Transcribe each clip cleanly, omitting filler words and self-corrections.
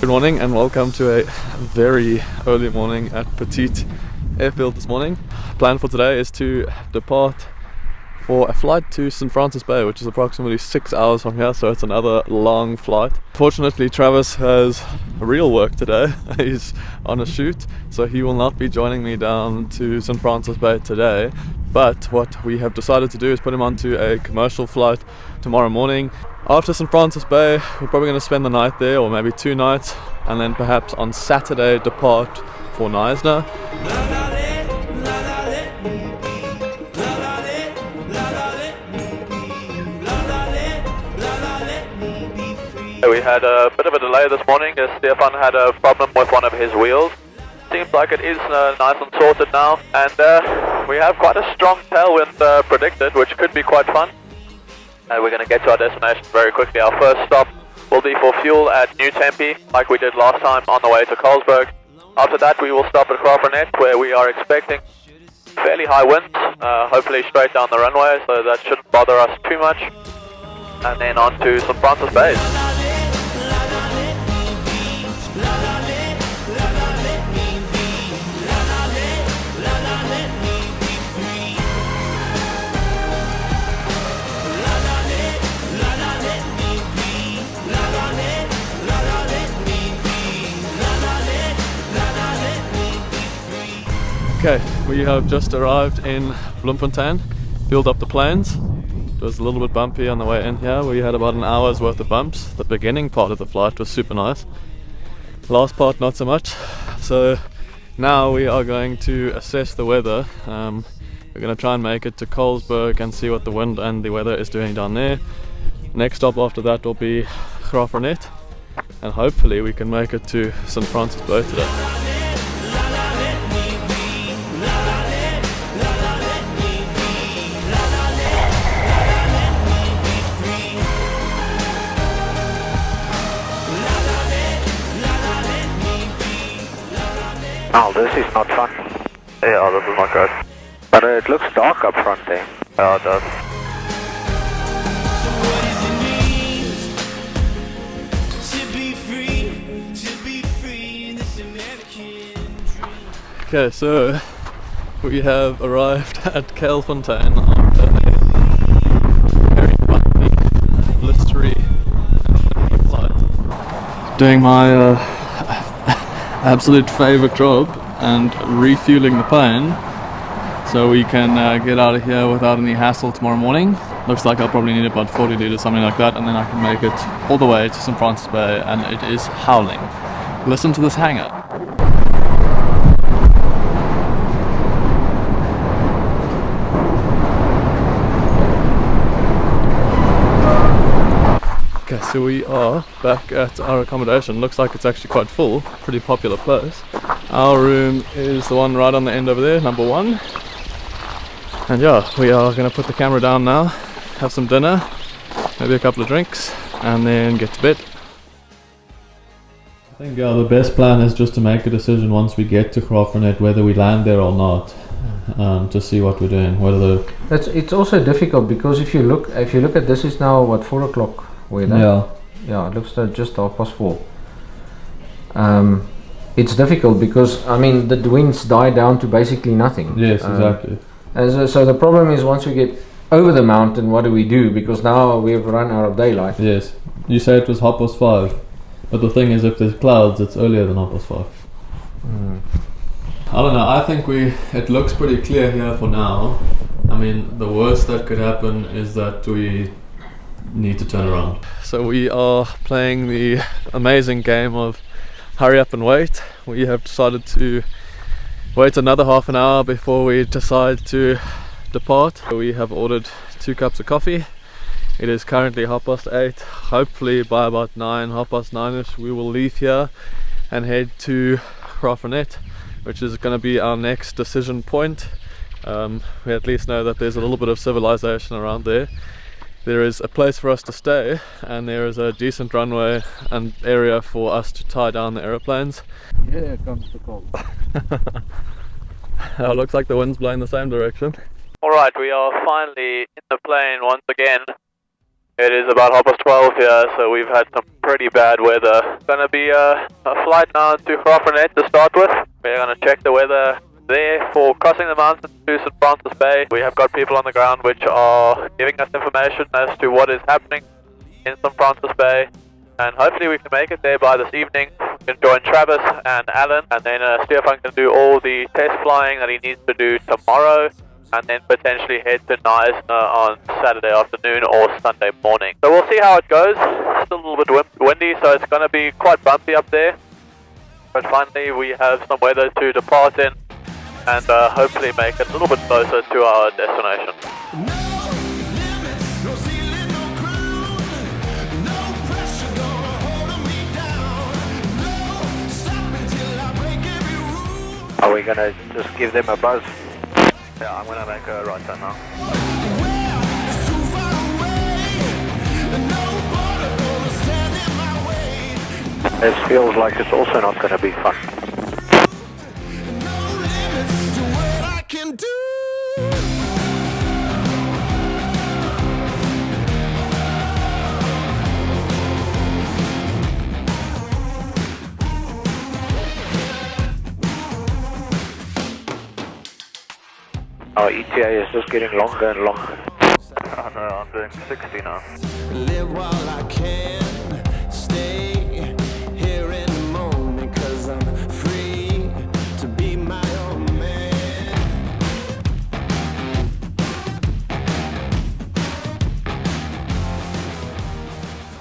Good morning and welcome to a very early morning at Petite Airfield this morning. Plan for today is to depart for a flight to St. Francis Bay, which is approximately 6 hours from here, so it's another long flight. Fortunately, Travis has real work today. He's on a shoot, so he will not be joining me down to St. Francis Bay today. But what we have decided to do is put him onto a commercial flight tomorrow morning. After St. Francis Bay, we're probably going to spend the night there, or maybe 2 nights, and then perhaps on Saturday depart for Knysna. We had a bit of a delay this morning as Stefan had a problem with one of his wheels. Seems like it is nice and sorted now, and we have quite a strong tailwind predicted, which could be quite fun. We're going to get to our destination very quickly. Our first stop will be for fuel at New Tempe, like we did last time on the way to Colesberg. After that we will stop at Graaff-Reinet, where we are expecting fairly high winds, hopefully straight down the runway, so that shouldn't bother us too much. And then on to St. Francis Bay. Okay, we have just arrived in Bloemfontein, filled up the planes. It was a little bit bumpy on the way in here. We had about an hour's worth of bumps. The beginning part of the flight was super nice. Last part not so much. So now we are going to assess the weather. We're going to try and make it to Colesberg and see what the wind and the weather is doing down there. Next stop after that will be Graaff-Reinet, and hopefully we can make it to St. Francis Bay today. Oh, this is not fun. Yeah, this is not good. But it looks dark up front there. Yeah, it does. Okay, so we have arrived at Kelfontein after a very bumpy, blistery flight. Doing my absolute favorite job and refueling the plane so we can get out of here without any hassle tomorrow morning. Looks like I'll probably need about 40 litres, something like that, and then I can make it all the way to St. Francis Bay, and it is howling. Listen to this hangar. Okay, so we are back at our accommodation. Looks like it's actually quite full, pretty popular place. Our room is the one right on the end over there, number 1. And yeah, we are going to put the camera down now, have some dinner, maybe a couple of drinks, and then get to bed. I think the best plan is just to make a decision once we get to Graaff-Reinet whether we land there or not, to see what we're doing. It's also difficult because if you look at this, is now what, 4 o'clock weather? Yeah, it looks like just 4:30. It's difficult because I mean the winds die down to basically nothing. Yes, exactly. And so the problem is once we get over the mountain, what do we do? Because now we've run out of daylight. Yes, you say it was 5:30, but the thing is, if there's clouds, it's earlier than 5:30. I don't know. I think it looks pretty clear here for now. I mean, the worst that could happen is that we need to turn around. So we are playing the amazing game of hurry up and wait. We have decided to wait another half an hour before we decide to depart. We have ordered 2 cups of coffee. It is currently 8:30. Hopefully by about 9:30ish we will leave here and head to Graaff-Reinet, which is going to be our next decision point. We at least know that there's a little bit of civilization around there. There is a place for us to stay, and there is a decent runway and area for us to tie down the aeroplanes. Here comes the cold. It looks like the wind's blowing the same direction. Alright, we are finally in the plane once again. It is about 12:30 here, so we've had some pretty bad weather. It's gonna be a flight now to Graaff-Reinet to start with. We're gonna check the weather there for crossing the mountains to St. Francis Bay. We have got people on the ground which are giving us information as to what is happening in St. Francis Bay, and hopefully we can make it there by this evening. We can join Travis and Alan, and then Stefan can do all the test flying that he needs to do tomorrow, and then potentially head to Knysna on Saturday afternoon or Sunday morning. So we'll see how it goes. It's still a little bit windy, so it's going to be quite bumpy up there. But finally we have some weather to depart in, and hopefully make it a little bit closer to our destination. Are we gonna just give them a buzz? Yeah, I'm gonna make a right turn now. This feels like it's also not gonna be fun. Our ETA is just getting longer and longer. I know, I'm doing 60 now. Live while I can, stay here in the moment, 'cause I'm free to be my own man.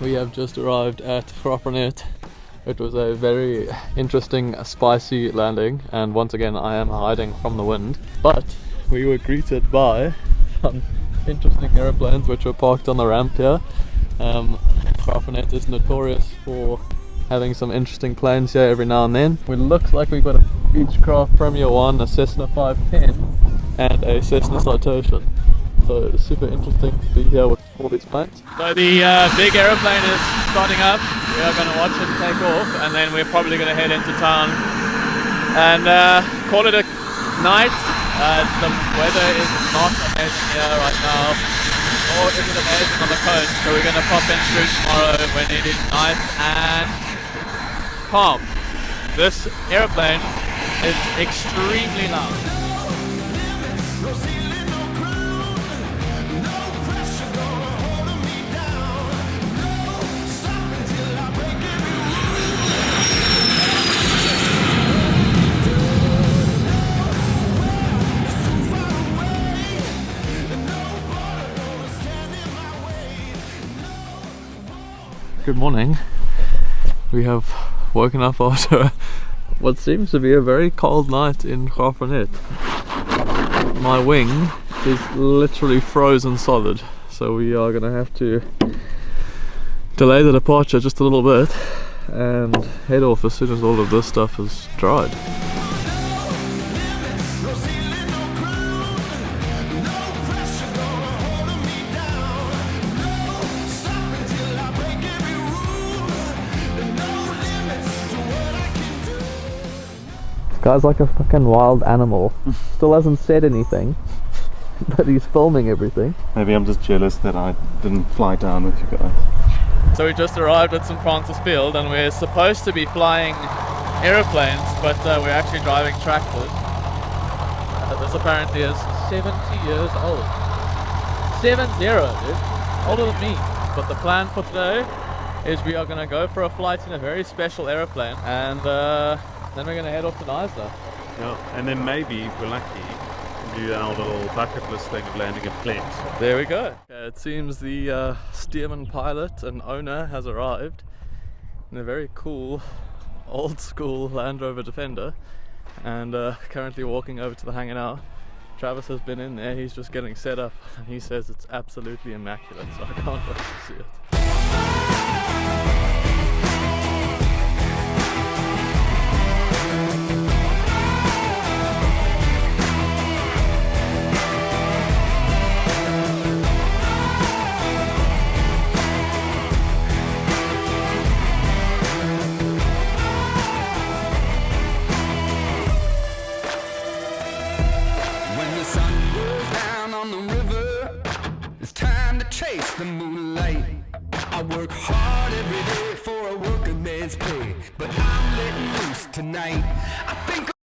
We have just arrived at Graaff-Reinet. It was a very interesting, spicy landing, and once again I am hiding from the wind, but we were greeted by some interesting aeroplanes which were parked on the ramp here. Graaff-Reinet is notorious for having some interesting planes here every now and then. It looks like we've got a Beechcraft Premier 1, a Cessna 510 and a Cessna Citation. So it's super interesting to be here with all these planes. So the big aeroplane is starting up. We are going to watch it take off, and then we're probably going to head into town and call it a night. The weather is not amazing here right now, or is it amazing on the coast, so we're going to pop in through tomorrow when it is nice and calm. This aeroplane is extremely loud. Good morning. We have woken up after what seems to be a very cold night in Graaff-Reinet. My wing is literally frozen solid, so we are going to have to delay the departure just a little bit and head off as soon as all of this stuff is dried. Guy's like a fucking wild animal. Still hasn't said anything, but he's filming everything. Maybe I'm just jealous that I didn't fly down with you guys. So we just arrived at St. Francis Field, and we're supposed to be flying aeroplanes, but we're actually driving tractors. This apparently is 70 years old. 70, dude. Older than me. But the plan for today is we are going to go for a flight in a very special aeroplane, and then we're going to head off to Knysna. Yeah, and then maybe, if we're lucky, do our little bucket list thing of landing in planes. There we go. It seems the Stearman pilot and owner has arrived in a very cool, old school Land Rover Defender, and currently walking over to the hangar now. Travis has been in there, he's just getting set up, and he says it's absolutely immaculate, so I can't wait to see it. The moonlight, tonight. I think